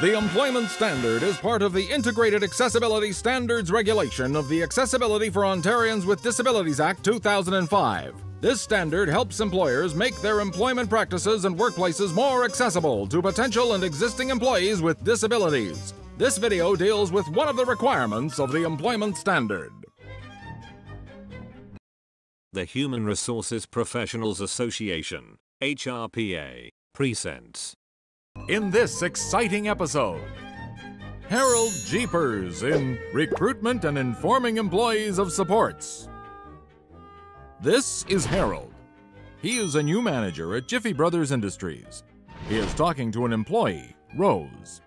The Employment Standard is part of the Integrated Accessibility Standards Regulation of the Accessibility for Ontarians with Disabilities Act 2005. This standard helps employers make their employment practices and workplaces more accessible to potential and existing employees with disabilities. This video deals with one of the requirements of the Employment Standard. The Human Resources Professionals Association, HRPA, presents. In this exciting episode, Harold Jeepers in Recruitment and Informing Employees of Supports. This is Harold. He is a new manager at Jiffy Brothers Industries. He is talking to an employee, Rose.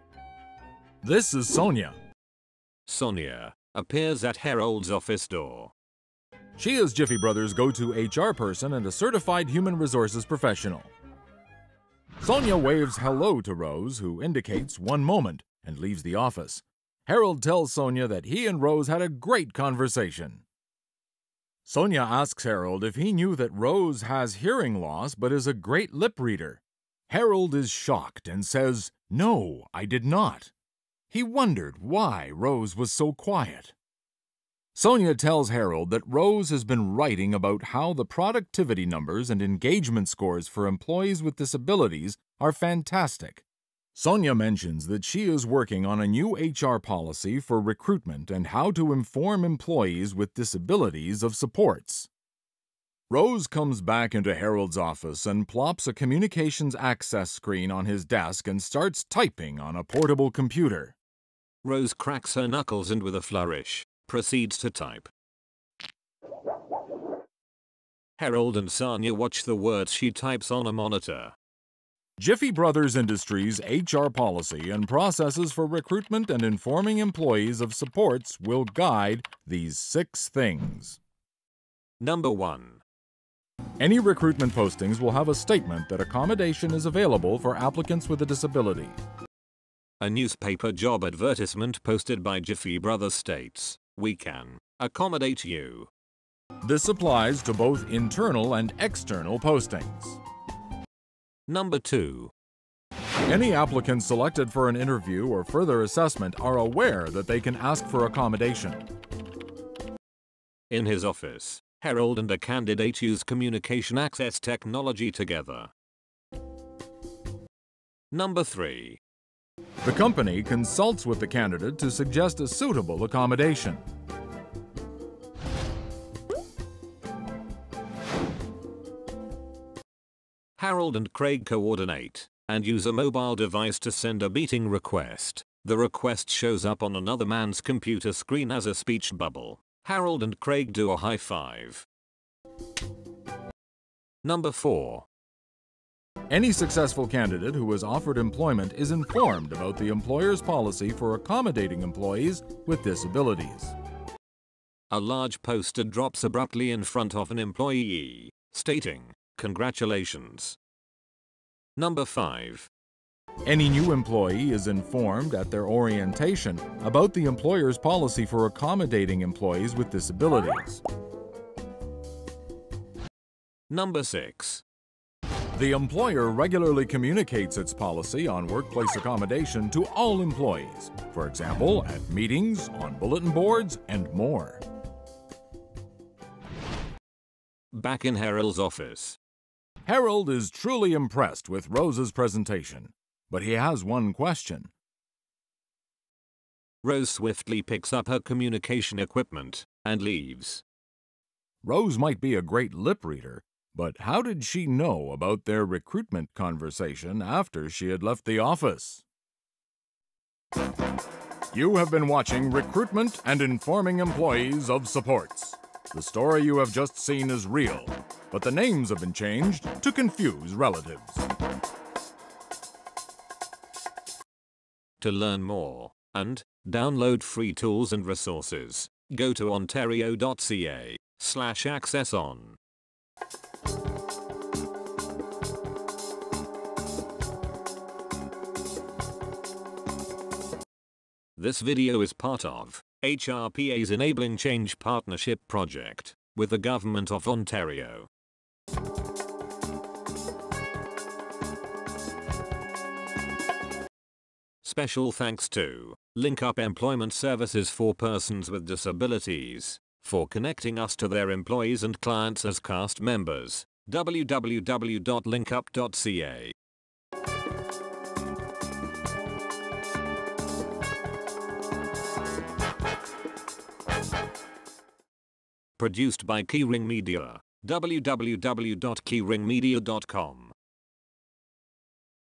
This is Sonja. Sonja appears at Harold's office door. She is Jiffy Brothers' go-to HR person and a certified human resources professional. Sonja waves hello to Rose, who indicates one moment and leaves the office. Harold tells Sonja that he and Rose had a great conversation. Sonja asks Harold if he knew that Rose has hearing loss but is a great lip reader. Harold is shocked and says, "No, I did not." He wondered why Rose was so quiet. Sonja tells Harold that Rose has been writing about how the productivity numbers and engagement scores for employees with disabilities are fantastic. Sonja mentions that she is working on a new HR policy for recruitment and how to inform employees with disabilities of supports. Rose comes back into Harold's office and plops a communications access screen on his desk and starts typing on a portable computer. Rose cracks her knuckles and with a flourish, proceeds to type. Harold and Sonja watch the words she types on a monitor. Jiffy Brothers Industries' HR policy and processes for recruitment and informing employees of supports will guide these 6 things. Number 1. Any recruitment postings will have a statement that accommodation is available for applicants with a disability. A newspaper job advertisement posted by Jiffy Brothers states, "We can accommodate you." This applies to both internal and external postings. Number 2. Any applicants selected for an interview or further assessment are aware that they can ask for accommodation. In his office, Harold and a candidate use communication access technology together. Number 3. The company consults with the candidate to suggest a suitable accommodation. Harold and Craig coordinate and use a mobile device to send a meeting request. The request shows up on another man's computer screen as a speech bubble. Harold and Craig do a high five. Number 4. Any successful candidate who is offered employment is informed about the employer's policy for accommodating employees with disabilities. A large poster drops abruptly in front of an employee, stating, "Congratulations." Number 5. Any new employee is informed at their orientation about the employer's policy for accommodating employees with disabilities. Number 6. The employer regularly communicates its policy on workplace accommodation to all employees, for example, at meetings, on bulletin boards, and more. Back in Harold's office. Harold is truly impressed with Rose's presentation, but he has one question. Rose swiftly picks up her communication equipment and leaves. Rose might be a great lip reader, but how did she know about their recruitment conversation after she had left the office? You have been watching Recruitment and Informing Employees of Supports. The story you have just seen is real, but the names have been changed to confuse relatives. To learn more and download free tools and resources, go to ontario.ca/accesson. This video is part of HRPA's Enabling Change Partnership Project with the Government of Ontario. Special thanks to LinkUp Employment Services for Persons with Disabilities for connecting us to their employees and clients as cast members. www.linkup.ca. Produced by Keyring Media. www.keyringmedia.com